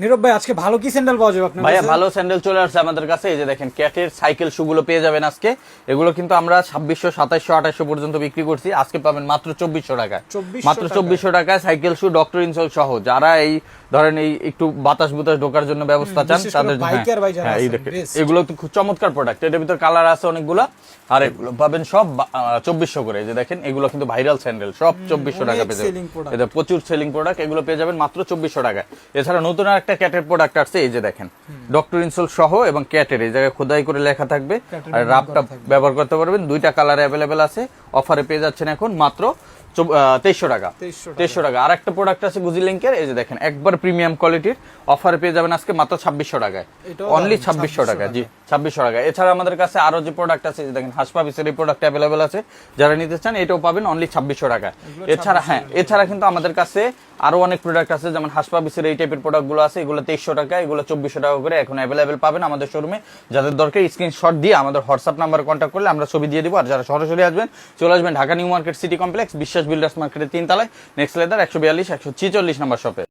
নীরব ভাই আজকে ভালো কি স্যান্ডেল পাওয়া যাবে আপনার ভাইয়া কাছে? ভালো স্যান্ডেল চলে আসছে আমাদের কাছে। এই যে দেখেন ক্যাটের সাইকেল শু গুলো পেয়ে যাবেন আজকে। এগুলো কিন্তু আমরা 2600, 2700, 2800 পর্যন্ত বিক্রি করছি, আজকে পাবেন মাত্র 2400 টাকায়। 2400 মাত্র 2400 টাকায় সাইকেল শু ডক্টর ইনসোল সহ। যারা এই ধরেন এই একটু বাতাস বুতাস ঢোকার জন্য ব্যবস্থা চান বিশেষ করে তাদের জন্য, বাইকার ভাই যারা হ্যাঁ এই আছেন, দেখেন best। এগুলো তো খুব চমৎকার প্রোডাক্ট। এটার ভিতর কালার আছে অনেকগুলা, আর এগুলো পাবেন সব 2400 করে। এই যে দেখেন এগুলো কিন্তু ভাইরাল স্যান্ডেল, সব 2400 টাকা পেয়ে selling যাবেন। product। এটা প্রচুর সেলিং প্রোডাক্ট, এগুলো পেয়ে যাবেন মাত্র 2400 টাকায়। এছাড়া নতুন আরেকটা ক্যাটের প্রোডাক্ট আসছে, এই যে দেখেন ডক্টর ইনসোল সহ এবং ক্যাটের এই জায়গায় খোদাই করে লেখা থাকবে, ক্যাটের আর নাম রাপটা করা থাকবে। ব্যবহার করতে পারবেন। দুইটা কালার অ্যাভেলেবেল আছে, অফারে পেয়ে যাচ্ছেন এখন মাত্র 2300 টাকা। 2300 টাকা। আর একটা প্রোডাক্ট আছে গুজি লিংকের, এই যে দেখেন একবার প্রিমিয়াম কোয়ালিটির, অফারে পেয়ে যাবেন আজকে মাত্র 2600 টাকায়। এটাও অনলি দারুণ, 2600 টাকা। জি 2600 টাকা। এছাড়া আমাদের কাছে আরো যে প্রোডাক্ট আছে, এই যে দেখেন হাসপাবিসের এই প্রোডাক্ট অ্যাভেলেবেল আছে, যারা নিতে চান এটাও পাবেন অনলি 2600 টাকায়। এছাড়া হ্যাঁ, এছাড়া কিন্তু আমাদের কাছে আরো অনেক প্রোডাক্ট আছে, যেমন হাসপাবিসের এই টাইপের প্রোডাক্ট গুলো আছে, এগুলো 2300 টাকা, এগুলো 2400 টাকা করে এখন অ্যাভেলেবেল পাবেন আমাদের শোরুমে। যাদের দরকার স্ক্রিনশট দিয়ে আমাদের হোয়াটসঅ্যাপ নাম্বারে কন্ট্যাক্ট করলে আমরা ছবি দিয়ে দিব। আর যারা সরাসরি আসবেন, চলে আসবেন Dhaka new market city complex, বিশ্বাস বিল্ডার্স মার্কেটের 3 তলায়, নেক্সট লেদার 142, 146 নাম্বার শপে।